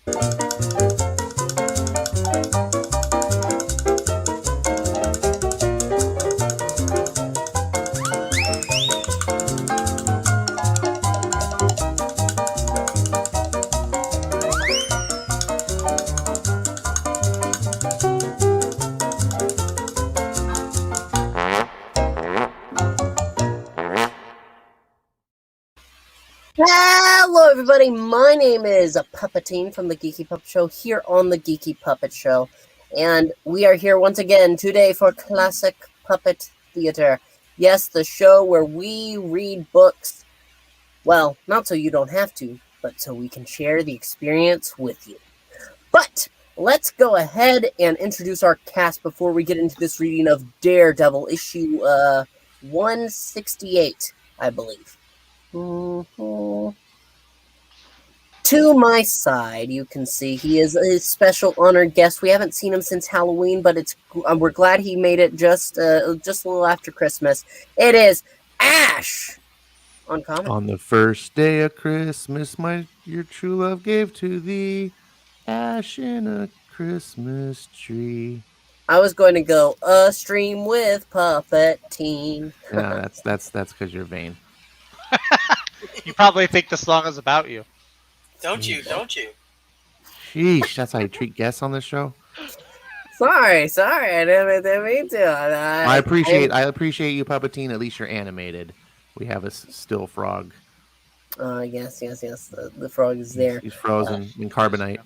Hello, everybody. My name is Puppetine from the Geeky Puppet Show here on the Geeky Puppet Show. And we are here once again today for Classic Puppet Theater. Yes, the show where we read books. Well, not so you don't have to, but so we can share the experience with you. But let's go ahead and introduce our cast before we get into this reading of Daredevil, issue 168, I believe. To my side, you can see he is a special honored guest. We haven't seen him since Halloween, but we're glad he made it just a little after Christmas. It is Ash on Comic. On the first day of Christmas, your true love gave to thee ash in a Christmas tree. I was going to go a stream with Puppetine. No, that's because you're vain. You probably think the song is about you. Don't you? Sheesh, that's how you treat guests on this show. Sorry, I didn't mean to. I appreciate you, Puppetine. At least you're animated. We have a still frog. Yes. The frog is there. He's frozen in carbonite.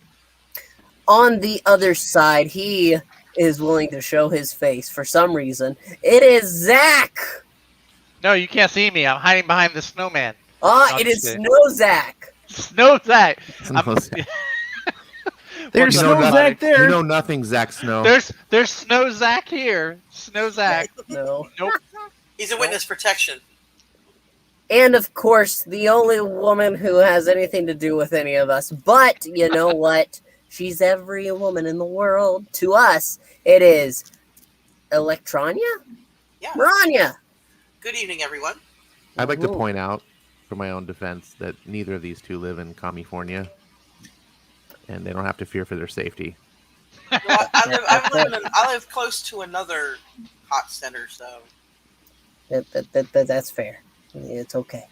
On the other side, he is willing to show his face for some reason. It is Zach. No, you can't see me. I'm hiding behind the snowman. It is Snow Zach. Snow Zach. There's Snow Zach there. You know nothing, Zach Snow. There's Snow Zach here. Snow Zach. No. Nope. He's a witness protection. And of course, the only woman who has anything to do with any of us. But you know what? She's every woman in the world. To us, it is Elektra. Yeah. Maranya. Good evening, everyone. I'd like to point out, for my own defense, that neither of these two live in California, and they don't have to fear for their safety. Well, I live close to another hot center, so That's fair. It's okay.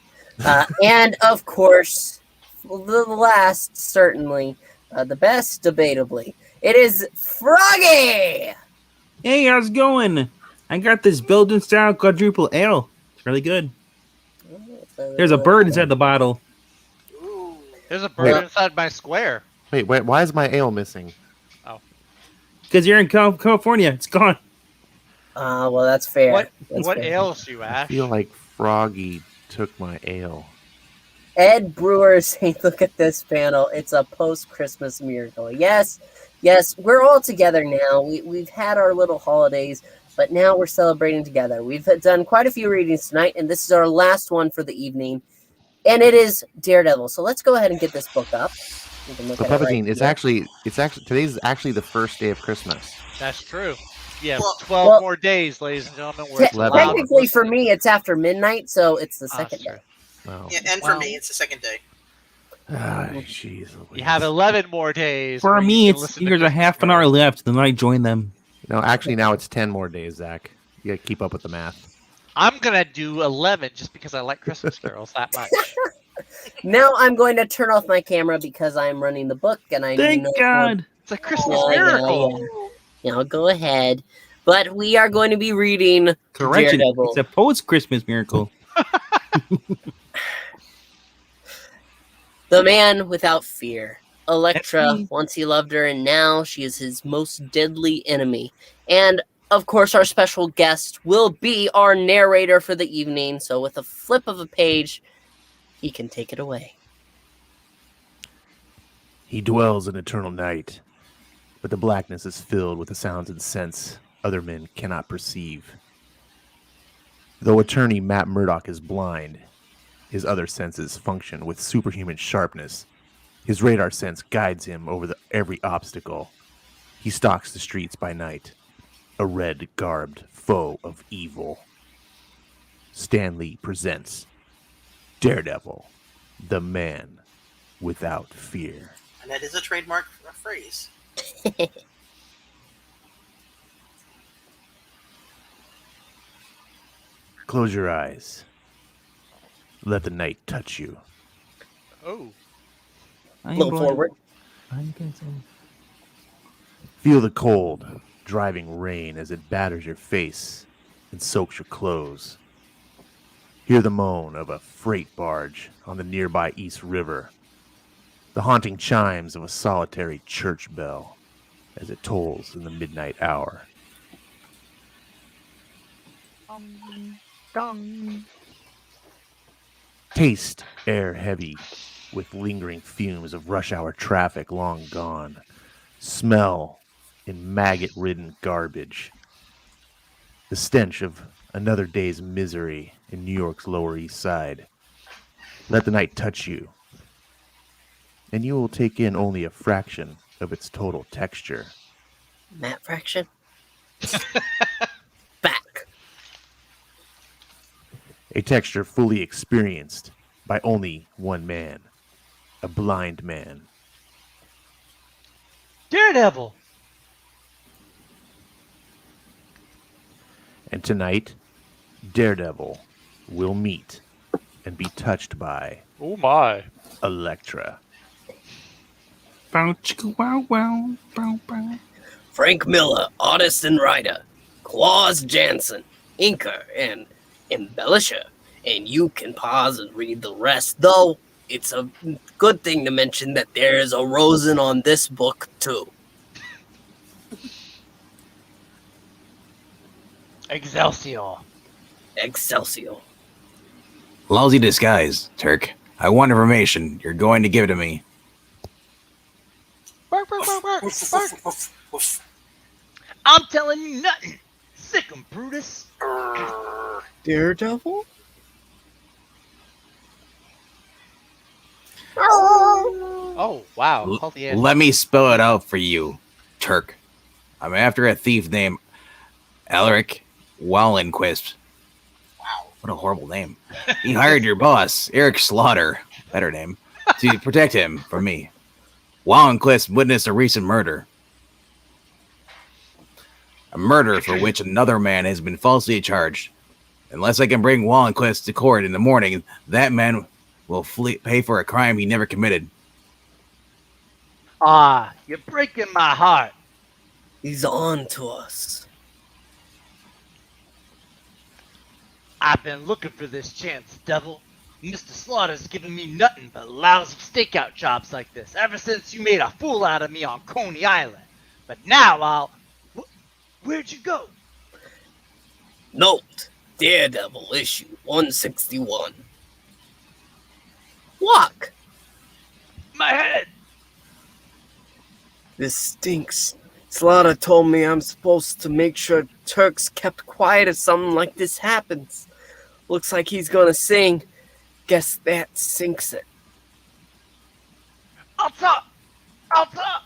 And of course, the last, certainly, the best, debatably, it is Froggy. Hey, how's it going? I got this Belgian style quadruple ale. It's really good. There's a bird inside the bottle. ooh. There's a bird inside my square. Wait, why is my ale missing? Because you're in California. It's gone. Well, that's fair. What ails you, I Ash? feel like Froggy took my ale. Ed Brewer is saying, look at this panel. It's a post-Christmas miracle. Yes, we're all together now. We've had our little holidays, but now we're celebrating together. We've done quite a few readings tonight, and this is our last one for the evening. And it is Daredevil. So let's go ahead and get this book up. You can look So at it Puppetine, right it's actually today's actually the first day of Christmas. That's true. Yeah, Well- 12 more days, ladies and gentlemen. Where it's allowed. Technically, for me, it's after midnight, so it's the second day. Wow. Yeah, and for me, it's the second day. Jeez. You have 11 more days. For where you me, can listen to there's a half an hour left. Then I join them. No, actually, now it's 10 more days, Zach. You gotta keep up with the math. I'm gonna do 11 just because I like Christmas carols that much. Now I'm going to turn off my camera because I'm running the book, and I Thank know God. It's a Christmas Yeah, miracle. Yeah, go ahead. But we are going to be reading Correction. Daredevil. It's a post-Christmas miracle. The man without fear. Elektra, That's me. once he loved her, and now she is his most deadly enemy. And, of course, our special guest will be our narrator for the evening. So with a flip of a page, he can take it away. He dwells in eternal night, but the blackness is filled with the sounds and scents other men cannot perceive. Though attorney Matt Murdock is blind, his other senses function with superhuman sharpness. His radar sense guides him over every obstacle. He stalks the streets by night, a red-garbed foe of evil. Stan Lee presents Daredevil, the man without fear. And that is a trademark phrase. Close your eyes. Let the night touch you. Oh. I'm Little blind. forward. Feel the cold, driving rain as it batters your face and soaks your clothes. Hear the moan of a freight barge on the nearby East River. The haunting chimes of a solitary church bell as it tolls in the midnight hour. Dong. Taste air heavy with lingering fumes of rush hour traffic long gone. Smell in maggot-ridden garbage. The stench of another day's misery in New York's Lower East Side. Let the night touch you, and you will take in only a fraction of its total texture. Matte fraction. Back. A texture fully experienced by only one man, a blind man. Daredevil. And tonight, Daredevil will meet and be touched by Oh my. Elektra. Bow, chicka, wow, wow, bow, bow. Frank Miller, artist and writer. Claus Jansen, inker and embellisher. And you can pause and read the rest, though it's a good thing to mention that there is a Rosen on this book, too. Excelsior. Excelsior. Lousy disguise, Turk. I want information. You're going to give it to me. Bark, bark, bark, bark, Woof, bark. woof, woof, woof. I'm telling you nothing. Sick 'em, Brutus. Daredevil? Oh, wow. L- Hold the end. Let me spell it out for you, Turk. I'm after a thief named Alaric Wallenquist. Wow, what a horrible name. He hired your boss, Eric Slaughter, better name, to protect him from me. Wallenquist witnessed a recent murder. A murder for which another man has been falsely charged. Unless I can bring Wallenquist to court in the morning, that man will pay for a crime he never committed. Ah, you're breaking my heart. He's on to us. I've been looking for this chance, devil. Mr. Slaughter's given me nothing but lousy stakeout jobs like this ever since you made a fool out of me on Coney Island. But now where'd you go? Note, Daredevil issue 161. Walk. My head. This stinks. Slaughter told me I'm supposed to make sure Turk's kept quiet if something like this happens. Looks like he's gonna sing. Guess that sinks it. I'll talk. I'll talk.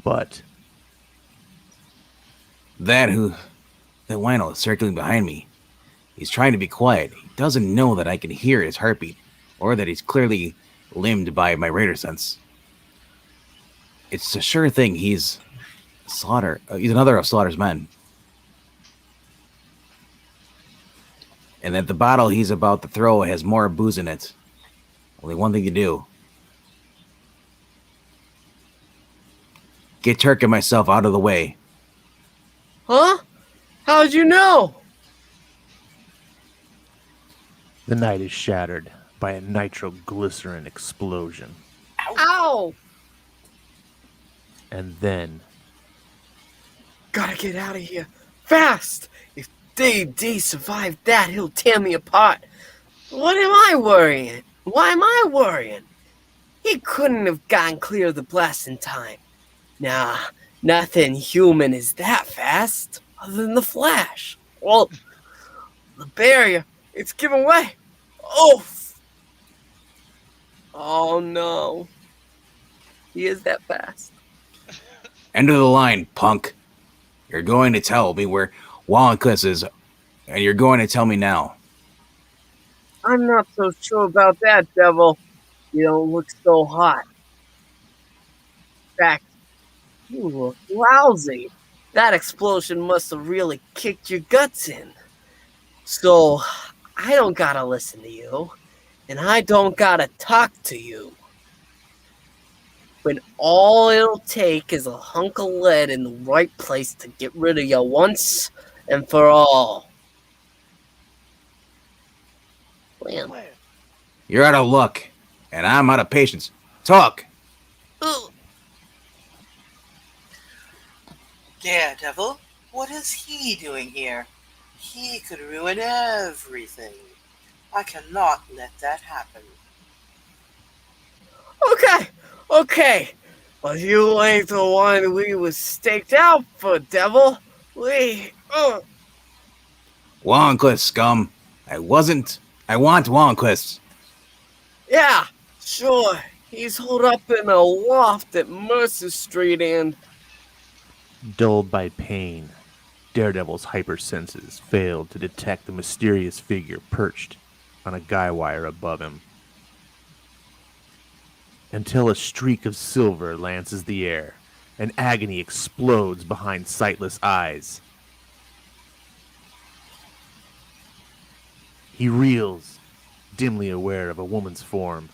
But That wino is circling behind me. He's trying to be quiet. He doesn't know that I can hear his heartbeat, or that he's clearly limbed by my radar sense. It's a sure thing he's Slaughter. He's another of Slaughter's men. And that the bottle he's about to throw has more booze in it. Only one thing to do. Get Turk and myself out of the way. Huh? How'd you know? the night is shattered by a nitroglycerin explosion. Ow! And then Gotta get out of here. Fast! If D survived that, he'll tear me apart. What am I worrying? Why am I worrying? He couldn't have gotten clear of the blast in time. Nah, nothing human is that fast, other than the Flash. Well, the barrier, it's giving way. Oof! Oh no. He is that fast. End of the line, punk. You're going to tell me where Wallenkuss is, and you're going to tell me now. I'm not so sure about that, Devil. You don't look so hot. In fact, you look lousy. That explosion must have really kicked your guts in. So, I don't gotta listen to you, and I don't gotta talk to you. When all it'll take is a hunk of lead in the right place to get rid of you once and for all. Blam. Where? You're out of luck, and I'm out of patience. Talk. Ugh. Daredevil, what is he doing here? He could ruin everything. I cannot let that happen. Okay. But you ain't the one we was staked out for, Devil. Wallenquist, scum. I want Wallenquist. Yeah, sure. He's holed up in a loft at Mercer Street and... Dulled by pain, Daredevil's hypersenses failed to detect the mysterious figure perched on a guy wire above him. Until a streak of silver lances the air, and agony explodes behind sightless eyes. He reels, dimly aware of a woman's form.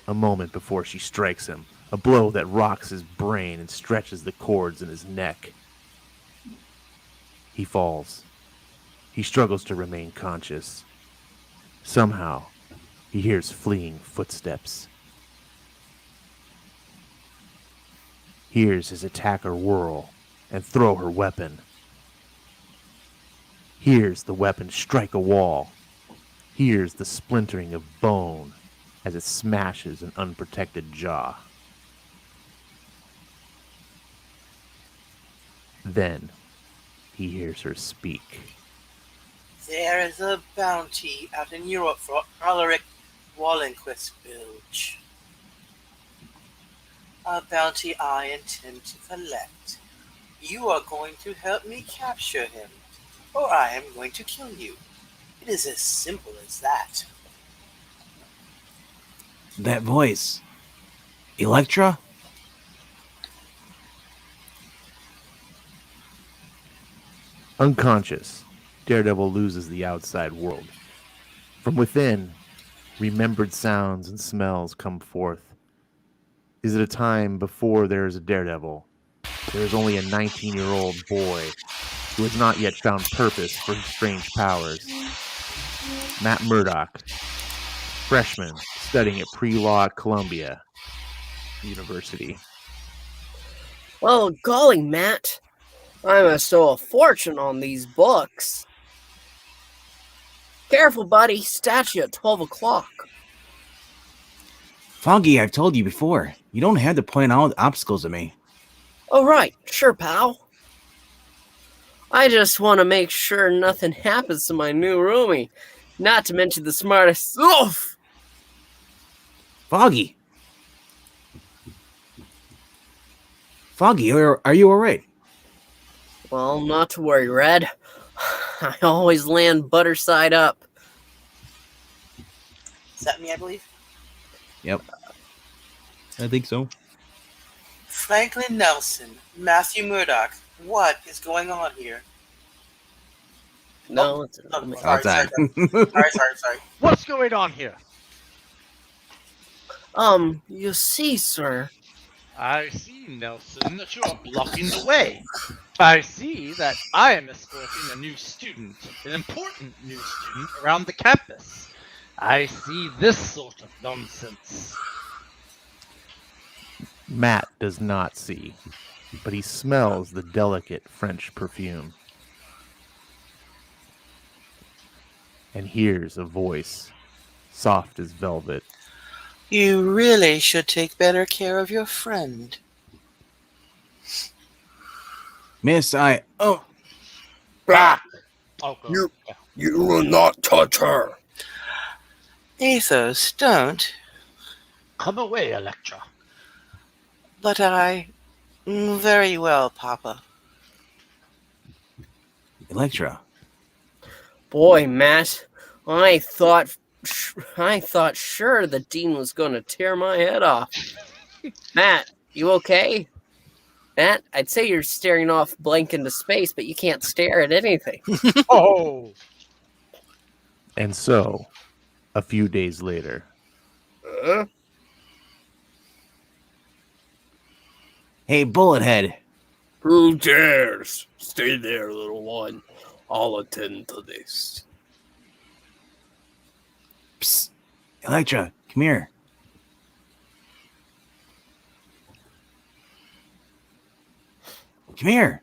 A moment before she strikes him, a blow that rocks his brain and stretches the cords in his neck. He falls. He struggles to remain conscious. Somehow, he hears fleeing footsteps. Hears his attacker whirl and throw her weapon. Hears the weapon strike a wall. Hears the splintering of bone as it smashes an unprotected jaw. Then he hears her speak. There is a bounty out in Europe for Alaric Wallenquist Bilge. A bounty I intend to collect. You are going to help me capture him, or I am going to kill you. It is as simple as that. That voice. Elektra? Unconscious, Daredevil loses the outside world. From within, remembered sounds and smells come forth. Is it a time before there is a Daredevil? There is only a 19-year-old boy who has not yet found purpose for his strange powers. Matt Murdock, freshman, studying at pre-law at Columbia University. Well, golly, Matt. I must owe a fortune on these books. Careful, buddy. Statue at 12 o'clock. Foggy, I've told you before. You don't have to point out obstacles to me. Oh, right. Sure, pal. I just want to make sure nothing happens to my new roomie. Not to mention the smartest... Oof! Foggy! Foggy, are you alright? Well, not to worry, Red. I always land butter side up. Is that me, I believe? Yep. I think so. Franklin Nelson, Matthew Murdock, what is going on here? No, it's... Outside. Sorry. What's going on here? You see, sir... I see, Nelson, that you are blocking the way. I see that I am escorting a new student, an important new student, around the campus. I see this sort of nonsense. Matt does not see, but he smells the delicate French perfume and hears a voice, soft as velvet. You really should take better care of your friend. Miss, Oh! Ah! Oh, go. You will not touch her. Athos, don't. Come away, Elektra. But very well, Papa. Elektra. Boy, Matt, I thought I thought sure the Dean was going to tear my head off. Matt, you okay? Matt, I'd say you're staring off blank into space, but you can't stare at anything. Oh, And so, a few days later, Hey, Bullethead. Who dares? Stay there, little one. I'll attend to this. Psst. Elektra, come here. Come here.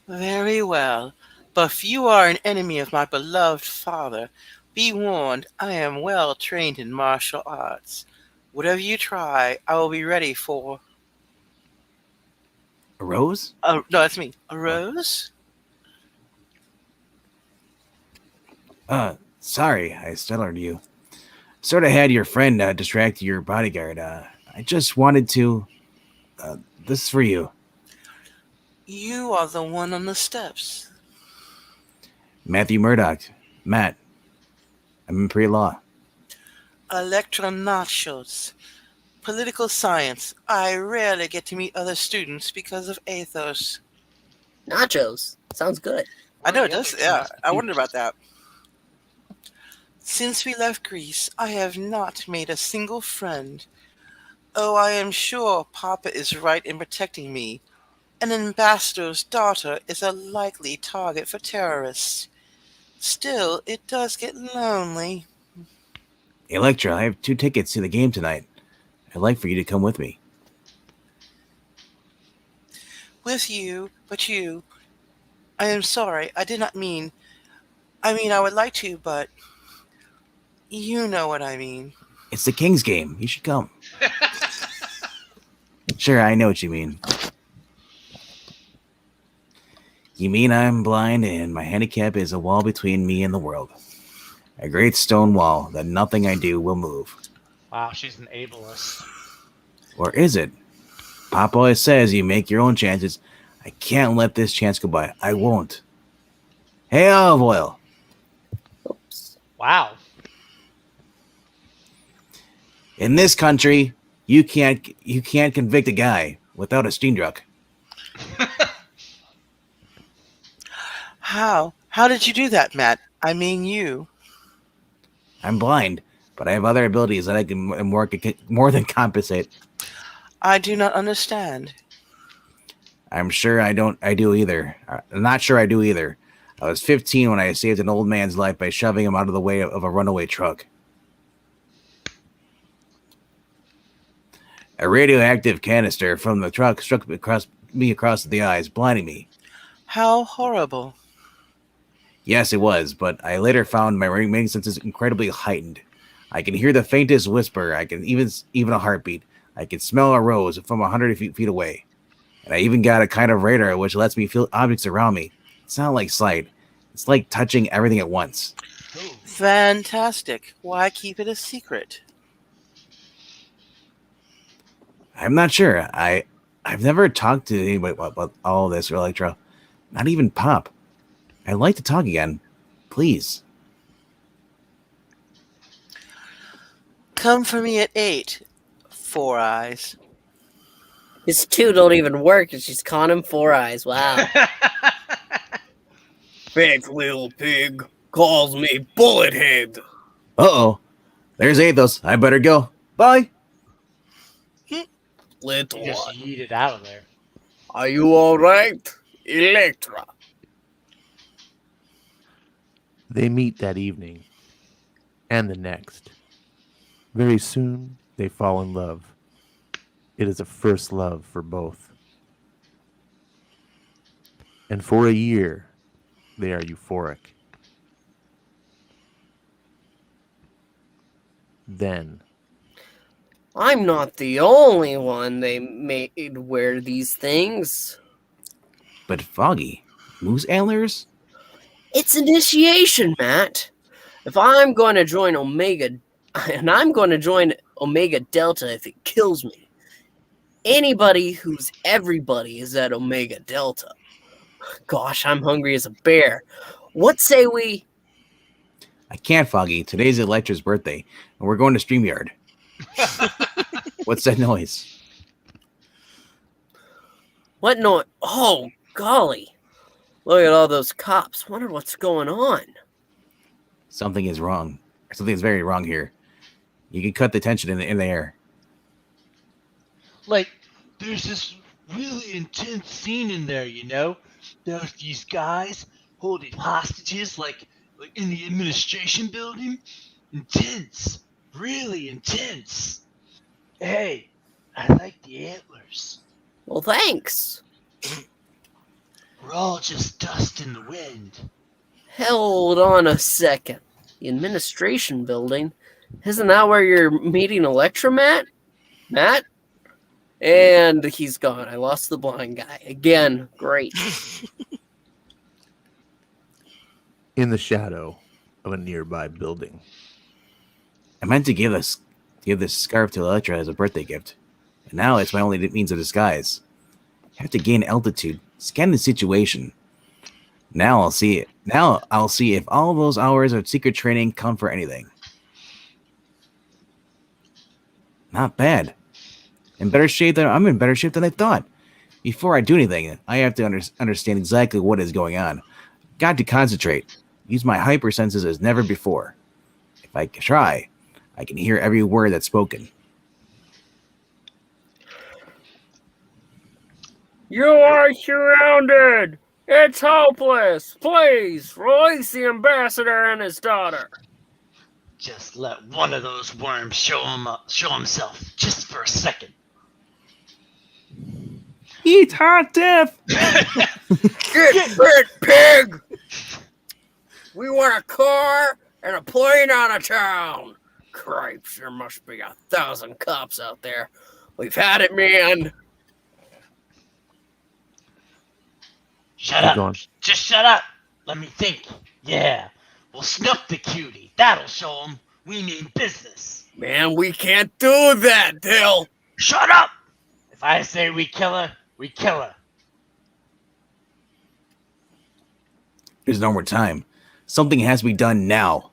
Very well. But if you are an enemy of my beloved father, be warned, I am well trained in martial arts. Whatever you try, I will be ready for. A rose? No, that's me. A rose? Sorry, I stuttered you. Sort of had your friend distract your bodyguard. I just wanted to. This is for you. You are the one on the steps. Matthew Murdoch. Matt. I'm in pre-law. Elektra nachos. Political science. I rarely get to meet other students because of ethos. Nachos. Sounds good. I know it does. Yeah, I wondered about that. Since we left Greece, I have not made a single friend. Oh, I am sure Papa is right in protecting me. An ambassador's daughter is a likely target for terrorists. Still, it does get lonely. Elektra, I have 2 tickets to the game tonight. I'd like for you to come with me. With you, but you. I am sorry, I did not mean. I would like to, but. You know what I mean. It's the King's game. You should come. Sure, I know what you mean. You mean I'm blind and my handicap is a wall between me and the world. A great stone wall that nothing I do will move. wow, she's an ableist. Or is it? Papa always says you make your own chances. I can't let this chance go by. I won't. Hey, olive oil. Oops. Wow. In this country, you can't convict a guy without a steam truck. How? How did you do that, Matt? I mean you. I'm blind, but I have other abilities that I can more than compensate. I do not understand. I'm sure I do either. I'm not sure I do either. I was 15 when I saved an old man's life by shoving him out of the way of a runaway truck. A radioactive canister from the truck struck me across the eyes, blinding me. How horrible. Yes, it was, but I later found my remaining senses incredibly heightened. I can hear the faintest whisper. I can even a heartbeat. I can smell a rose from 100 feet away. And I even got a kind of radar which lets me feel objects around me. It's not like sight. It's like touching everything at once. Fantastic. Why keep it a secret? I'm not sure. I've never talked to anybody about all this, Elektra. Not even Pop. I'd like to talk again. Please. Come for me at 8. 4 eyes. His 2 don't even work, and she's calling him 4 eyes. Wow. Big little pig calls me Bullethead. Uh-oh. There's Athos. I better go. Bye. Little You just one. yeeted out of there. Are you all right? Elektra. they meet that evening and the next. Very soon, they fall in love. It is a first love for both. And for a year, they are euphoric. Then, I'm not the only one they made wear these things. But Foggy, moose antlers? It's initiation, Matt. If I'm going to join Omega, and I'm going to join Omega Delta if it kills me. Anybody who's everybody is at Omega Delta. Gosh, I'm hungry as a bear. What say we... I can't, Foggy. Today's Elektra's birthday, and we're going to StreamYard. What's that noise? What noise? Oh, golly. Look at all those cops. Wonder what's going on. Something is wrong. Something is very wrong here. You can cut the tension in the air. Like, there's this really intense scene in there, you know? There's these guys holding hostages, like in the administration building. Intense. Really intense. Hey, I like the antlers. Well, thanks. We're all just dust in the wind. Hold on a second. The administration building? Isn't that where you're meeting Elektra, Matt? Matt? And he's gone. I lost the blind guy. Again, great. In the shadow of a nearby building. I meant to give this scarf to Elektra as a birthday gift, and now it's my only means of disguise. I have to gain altitude, scan the situation. Now I'll see it. Now I'll see if all those hours of secret training come for anything. Not bad. I'm in better shape than I thought. Before I do anything, I have to understand exactly what is going on. Got to concentrate. Use my hyper senses as never before. If I try, I can hear every word that's spoken. You are surrounded! It's hopeless! Please, release the ambassador and his daughter! Just let one of those worms show himself, just for a second. Eat hot death! Get bit, pig! We want a car and a plane out of town! Cripes, there must be 1,000 cops out there. We've had it, man! Shut Keep up. going. Just shut up. Let me think. Yeah, we'll snuff the cutie. That'll show him we mean business. Man, we can't do that, Dill! Shut up! If I say we kill her, we kill her. There's no more time. Something has to be done now.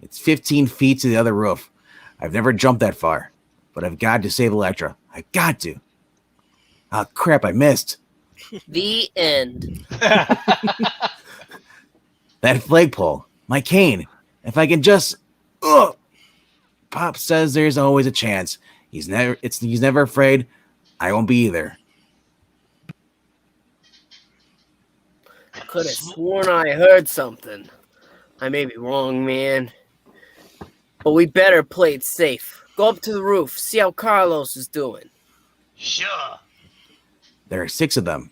It's 15 feet to the other roof. I've never jumped that far, but I've got to save Elektra. I got to. Ah, crap, I missed. The end. That flagpole, my cane. If I can just, Pop says there's always a chance. He's never afraid. I won't be either. Could have sworn I heard something. I may be wrong, man. But we better play it safe. Go up to the roof, see how Carlos is doing. Sure. There are 6 of them.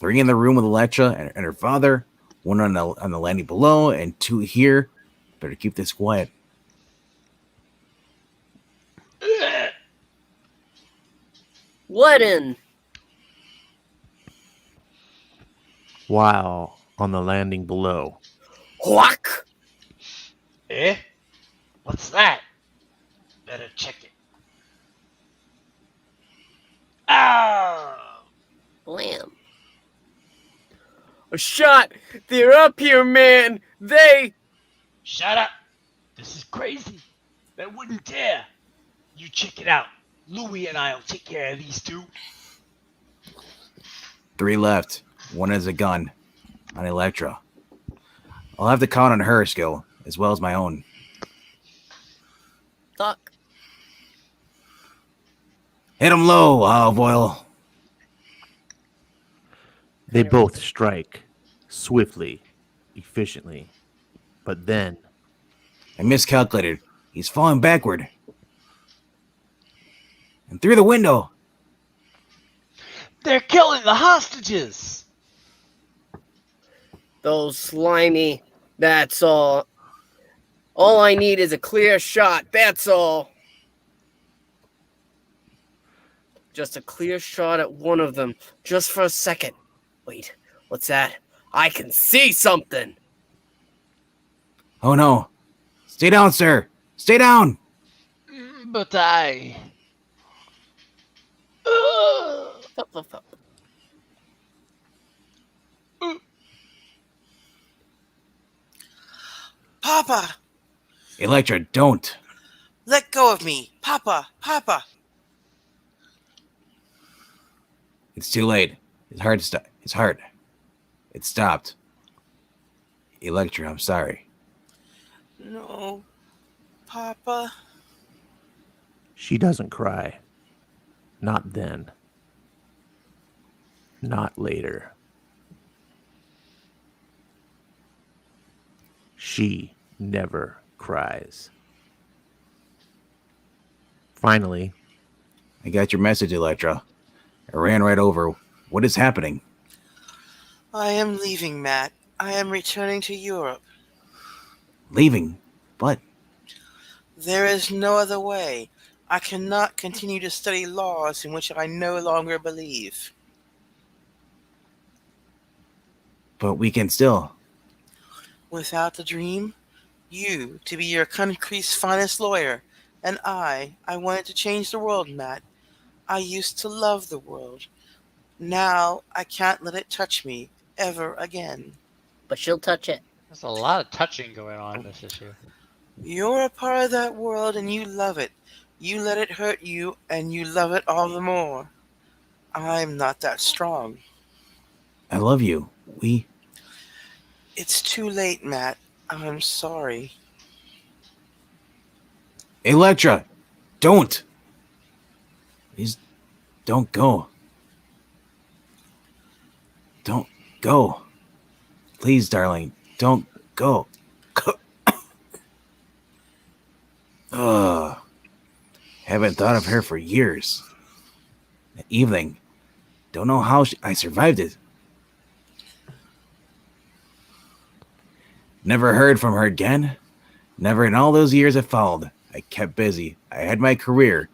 3 in the room with Elektra and her father, 1 on the landing below, and 2 here. Better keep this quiet. What in? While on the landing below. Whack! Eh? What's that? Better check it. Oh! Blam. A shot! They're up here, man! They... Shut up! This is crazy. They wouldn't dare. You check it out. Louie and I'll take care of these 2. 3 left. 1 has a gun on Elektra. I'll have to count on her skill as well as my own. Fuck. Hit him low, Olive Oil. They both strike swiftly, efficiently, but then I miscalculated. He's falling backward. And through the window. They're killing the hostages! Those slimy... That's all. All I need is a clear shot. That's all. Just a clear shot at one of them. Just for a second. Wait, what's that? I can see something! Oh no. Stay down, sir. Stay down. But I... Fup, fup, fup. Papa, Elektra, don't. Let go of me. Papa! Papa! It's too late. His heart stopped. His heart. It stopped. Elektra, I'm sorry. No. Papa? She doesn't cry. Not then. Not later. She never cries. Finally, I got your message, Elektra. I ran right over. What is happening? I am leaving, Matt. I am returning to Europe. Leaving? But There is no other way. I cannot continue to study laws in which I no longer believe. we can still. Without the dream, you to be your country's finest lawyer, and I wanted to change the world, Matt. I used to love the world. Now I can't let it touch me ever again. But she'll touch it. There's a lot of touching going on in this issue. You're a part of that world and you love it. You let it hurt you and you love it all the more. I'm not that strong. I love you. It's too late, Matt. I'm sorry. Elektra, don't. Please, don't go. Don't go. Please, darling, don't go. Ugh. Haven't thought of her for years. That evening, don't know how I survived it. Never heard from her again. Never in all those years that followed. I kept busy. I had my career.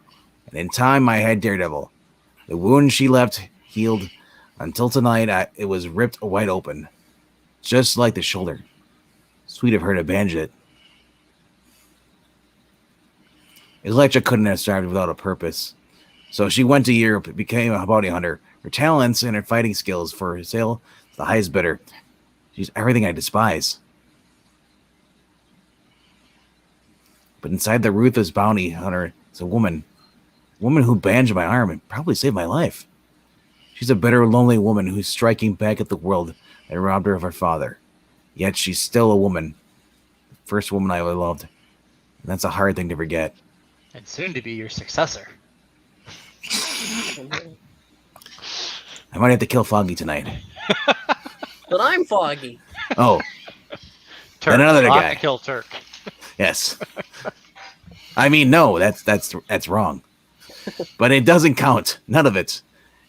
And in time, I had Daredevil. The wound she left healed until tonight. It was ripped wide open. Just like the shoulder. Sweet of her to bandage it. Elektra couldn't have survived without a purpose. So she went to Europe, became a bounty hunter. Her talents and her fighting skills for sale to the highest bidder. She's everything I despise. But inside the ruthless bounty hunter is a woman. A woman who bandaged my arm and probably saved my life. She's a bitter, lonely woman who's striking back at the world that robbed her of her father. Yet she's still a woman. The first woman I ever loved. And that's a hard thing to forget. And soon to be your successor. I might have to kill Foggy tonight. But I'm Foggy. Oh, Turk. and another Not guy. to kill Turk. Yes. I mean, no, that's wrong. But it doesn't count. None of it.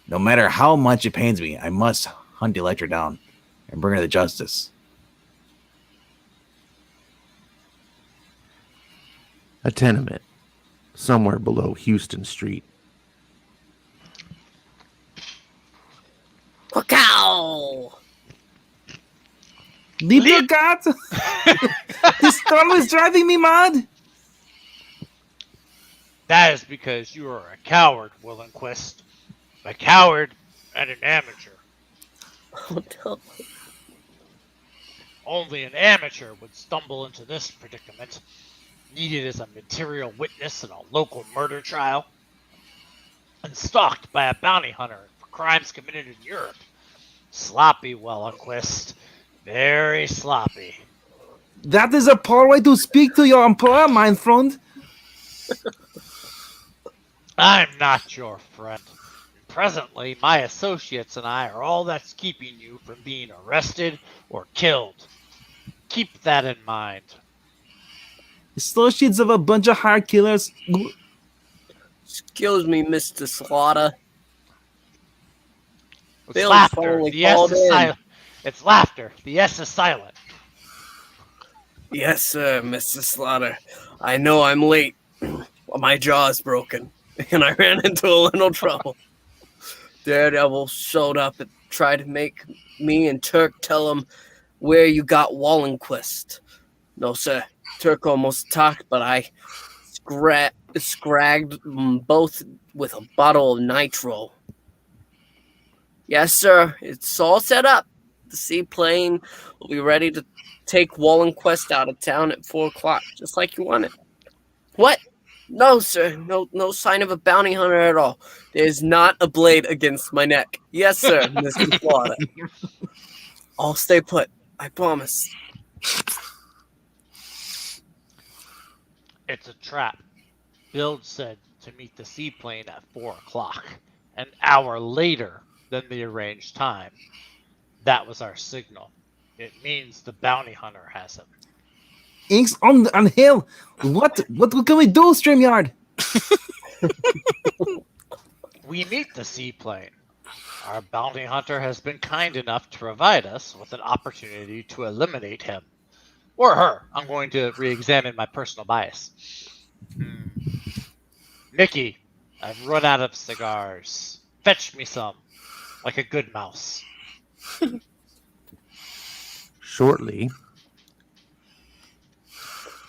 No matter how much it pains me, I must hunt Elektra down and bring her to justice. a tenement somewhere below Houston Street. Cow! Little cat! This storm is driving me mad! That is because you are a coward, Willenquist. A coward and an amateur. Oh no. Only an amateur would stumble into this predicament. Needed as a material witness in a local murder trial. And stalked by a bounty hunter for crimes committed in Europe. Sloppy, Willenquist. Very sloppy. That is a poor way to speak to your employer, my friend. I'm not your friend. Presently, my associates and I are all that's keeping you from being arrested or killed. Keep that in mind. Associates of a bunch of hard killers. Excuse me, Mr. Slaughter. It's Bill's laughter. finally The S called is in. silent. It's laughter. The S is silent. Yes, sir, Mr. Slaughter. I know I'm late. My jaw is broken, and I ran into a little trouble. Daredevil showed up and tried to make me and Turk tell him where you got Wallenquist. No, sir. Turk almost talked, but I scragged them both with a bottle of nitro. Yes, sir. It's all set up. The seaplane will be ready to take Wallenquist out of town at 4 o'clock, just like you wanted. What? No, sir. No sign of a bounty hunter at all. There's not a blade against my neck. Yes, sir, Mr. Slaughter. I'll stay put. I promise. It's a trap. Bill said to meet the seaplane at 4 o'clock, an hour later than the arranged time. That was our signal. It means the bounty hunter has him. Inks on the hill. What can we do, StreamYard? We meet the seaplane. Our bounty hunter has been kind enough to provide us with an opportunity to eliminate him. Or her. I'm going to re-examine my personal bias. Mickey, I've run out of cigars. Fetch me some. Like a good mouse. Shortly,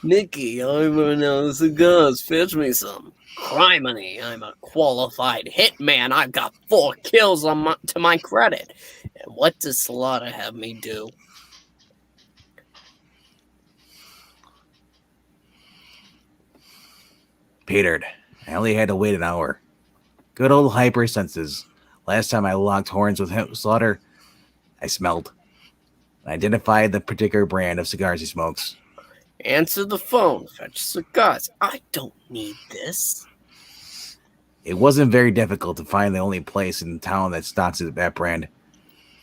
Mickey, I'm running out of cigars. Fetch me some. Criminy, I'm a qualified hitman. I've got 4 kills to my credit. And what does Slaughter have me do? Petered. I only had to wait an hour. Good old hypersenses. Last time I locked horns with Slaughter, I smelled. I identified the particular brand of cigars he smokes. Answer the phone. Fetch cigars. I don't need this. It wasn't very difficult to find the only place in town that stocks that brand.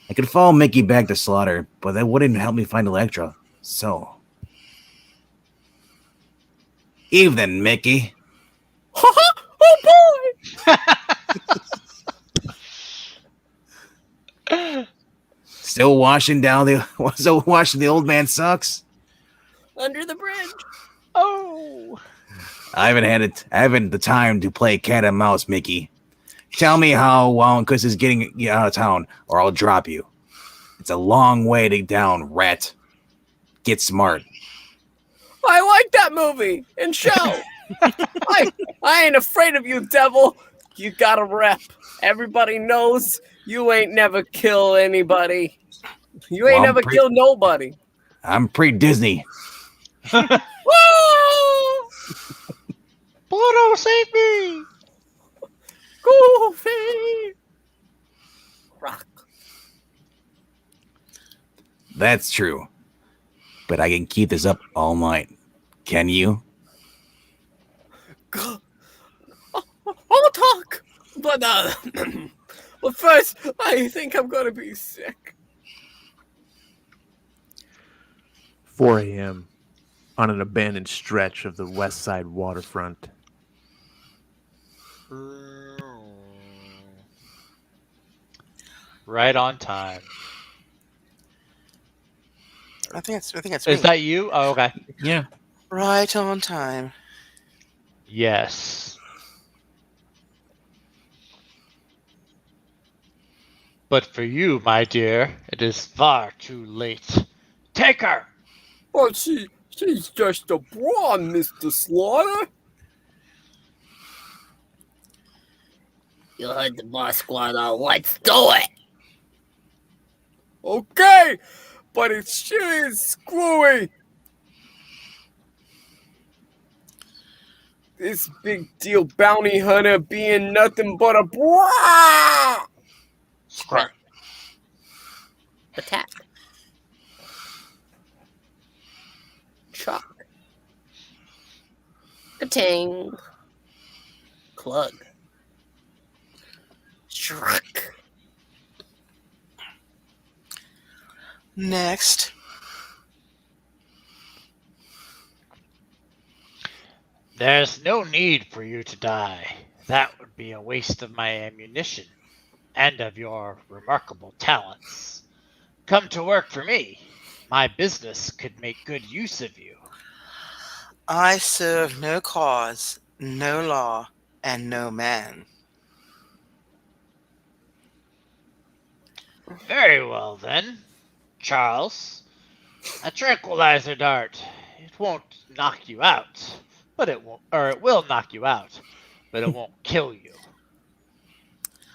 I could follow Mickey back to Slaughter, but that wouldn't help me find Elektra. So... Evening, Mickey. Oh boy! Still washing the old man sucks? Under the bridge. Oh! I haven't the time to play cat and mouse, Mickey. Tell me how Wallenquist is getting you out of town, or I'll drop you. It's a long way to down, rat. Get smart. I like that movie and show. I ain't afraid of you, devil. You got a rep. Everybody knows you ain't never kill anybody. You ain't never killed nobody. I'm pre-Disney. Pluto, save me! Goofy! Rock. That's true. But I can keep this up all night. Can you? I'll talk. But, but first, I think I'm gonna be sick. 4 a.m. on an abandoned stretch of the west side waterfront. Right on time. I think it's me. Is that you? Oh, okay. Yeah. Right on time. Yes. But for you, my dear, it is far too late. Take her! But she's just a brawn, Mr. Slaughter. You heard the boss, Squad. Let's do it. Okay, but it sure is screwy. This big deal bounty hunter being nothing but a bra. Scrap. Attack. Chalk. Ka-ting. Clug. Shrek. Next. There's no need for you to die. That would be a waste of my ammunition and of your remarkable talents. Come to work for me. My business could make good use of you. I serve no cause, no law, and no man. Very well, then. Charles, a tranquilizer dart. It won't knock you out, but it will knock you out, but it won't kill you.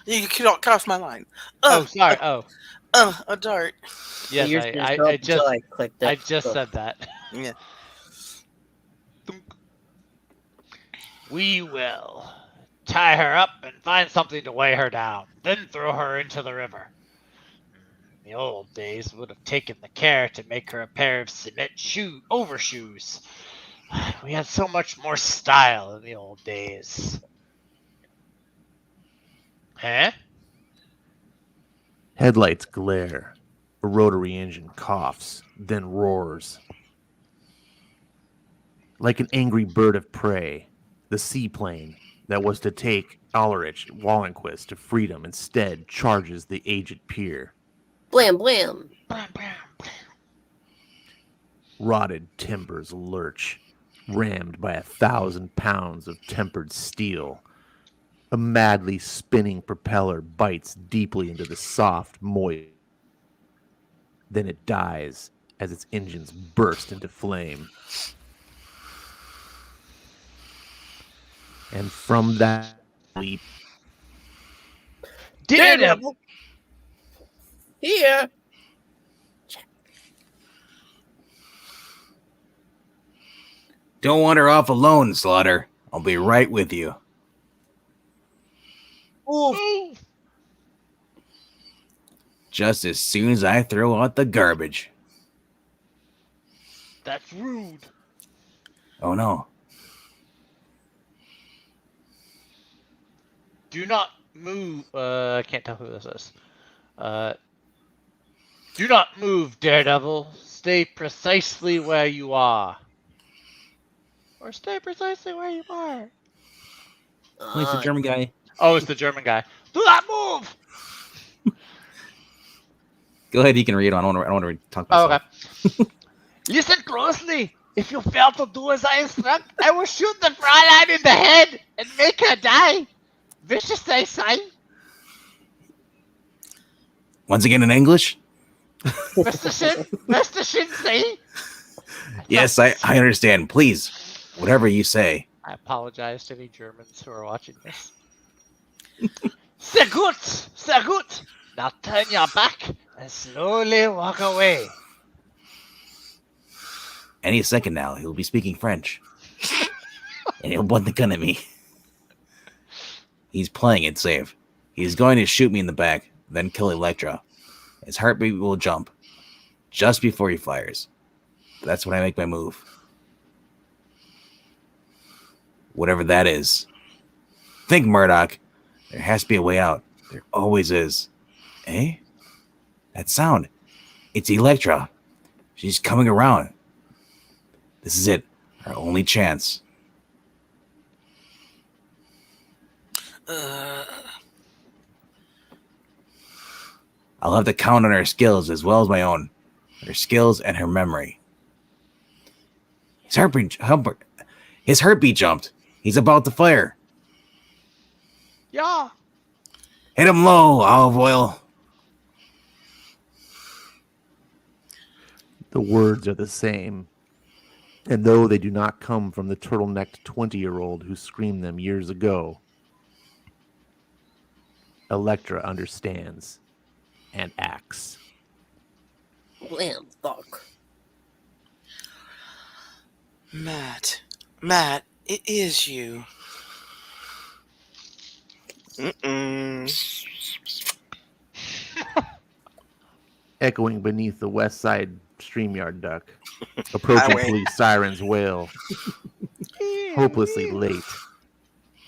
You cannot cut off my line. Oh, sorry. Oh. A dart. Yes, Yours didn't show up until I clicked it. I just said that. Yeah. We will tie her up and find something to weigh her down, then throw her into the river. In the old days would have taken the care to make her a pair of cement overshoes. We had so much more style in the old days. Huh? Headlights glare. A rotary engine coughs, then roars. Like an angry bird of prey, the seaplane that was to take Ulrich Wallenquist to freedom instead charges the aged pier. Blam, blam. Rotted timbers lurch, rammed by 1,000 pounds of tempered steel. A madly spinning propeller bites deeply into the soft, moist. Then it dies as its engines burst into flame. And from that leap, Daredevil! Here. Don't wander off alone, Slaughter. I'll be right with you. Ooh. Just as soon as I throw out the garbage. That's rude. Oh no. Do not move. I can't tell who this is. Do not move, Daredevil. Stay precisely where you are. Or stay precisely where you are. Oh, he's a German guy. Oh, it's the German guy. Do not move! Go ahead, you can read. I don't want to talk Oh, myself. okay. Listen closely. If you fail to do as I instruct, I will shoot the Fräulein in the head and make her die. Vicious say, sign. Once again in English? Mr. Shin say. Yes, I understand. Please, whatever you say. I apologize to any Germans who are watching this. Sehr gut, sehr gut. Now turn your back and slowly walk away. Any second now, he'll be speaking French. And he'll point the gun at me. He's playing it safe. He's going to shoot me in the back, then kill Elektra. His heartbeat will jump just before he fires. That's when I make my move. Whatever that is. Think, Murdoch. There has to be a way out. There always is. Eh? That sound. It's Elektra. She's coming around. This is it. Our only chance. I'll have to count on her skills as well as my own. Her skills and her memory. His heartbeat jumped. He's about to fire. Yeah. Hit him low, olive oil. the words are the same. And though they do not come from the turtlenecked 20-year-old who screamed them years ago, Elektra understands and acts. Blam, fuck. Matt, it is you. Echoing beneath the west side StreamYard duck, approaching police sirens wail. Hopelessly late,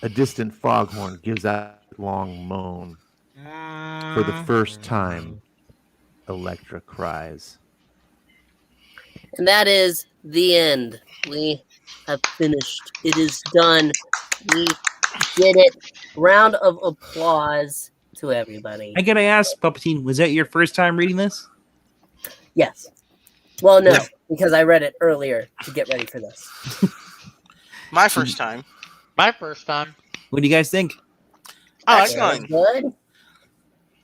a distant foghorn gives out a long moan. For the first time, Elektra cries. And that is the end. We have finished. It is done. We did it. Round of applause to everybody. I gotta ask, Puppetine, was that your first time reading this? Yes. Well, no, because I read it earlier to get ready for this. My first time. My first time. What do you guys think? Oh, It was good.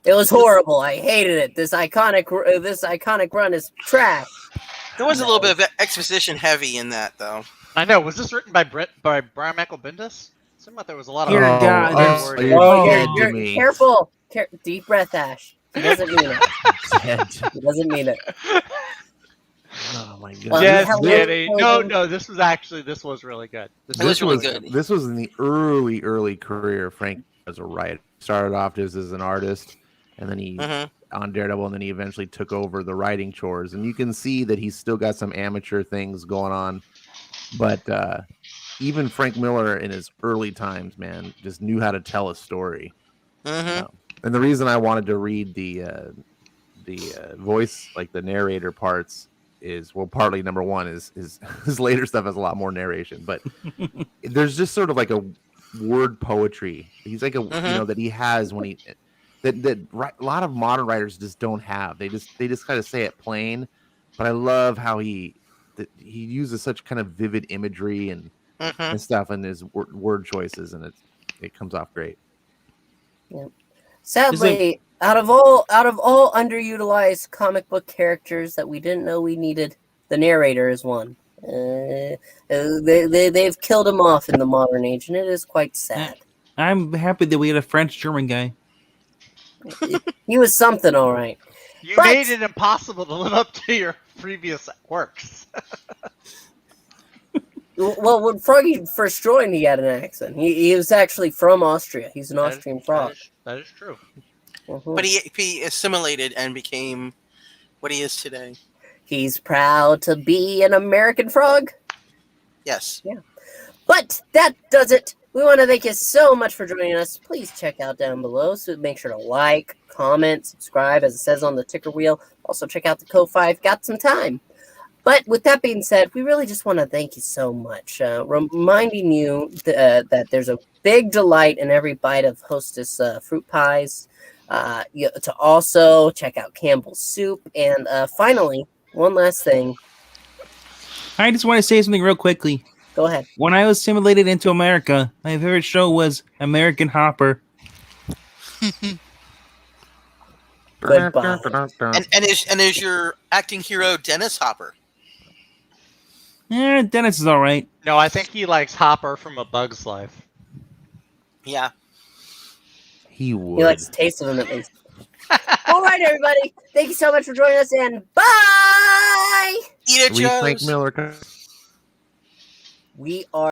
It was horrible. I hated it. This iconic run is trash. There was a little bit of exposition heavy in that, though. I know. Was this written by Brian Michael Bendis? Seemed like there was a lot of. Dear God, you're Oh, dead to you're me. careful. Deep breath, Ash. He doesn't mean it. Dead. He doesn't mean it. Oh my god. Well, Just hello, kidding. No, hello. this was really good. It was really good. This was in the early career of Frank as a writer. Started off just as an artist, and then he on Daredevil, and then he eventually took over the writing chores. And you can see that he's still got some amateur things going on, but even Frank Miller in his early times, man, just knew how to tell a story. And the reason I wanted to read the voice, like the narrator parts, is, well, partly number one is his later stuff has a lot more narration, but there's just sort of like a word poetry. He's like a that he has when he that a lot of modern writers just don't have. They just kind of say it plain, but I love how he uses such kind of vivid imagery and stuff in his word choices, and it comes off great. Yeah. Sadly, out of all underutilized comic book characters that we didn't know we needed, the narrator is one. They've killed him off in the modern age, and it is quite sad. I'm happy that we had a French-German guy. He was something, all right. You made it impossible to live up to your previous works. Well, when Froggy first joined, he had an accent. He was actually from Austria. He's an Austrian frog. That is true. But he assimilated and became what he is today. He's proud to be an American frog. Yes. Yeah. But that does it. We want to thank you so much for joining us. Please check out down below. So make sure to like, comment, subscribe, as it says on the ticker wheel. Also check out the Ko-Fi if got some time. But with that being said, we really just want to thank you so much. Reminding you that there's a big delight in every bite of Hostess fruit pies. To also check out Campbell's Soup. And finally, one last thing. I just want to say something real quickly. Go ahead. When I was assimilated into America, my favorite show was American Hopper. Goodbye. And is your acting hero Dennis Hopper? Dennis is all right. No, I think he likes Hopper from A Bug's Life. Yeah. He would. He likes the taste of them at least. All right, everybody. Thank you so much for joining us, and bye! Eat it, Read Frank Joes. Miller. We are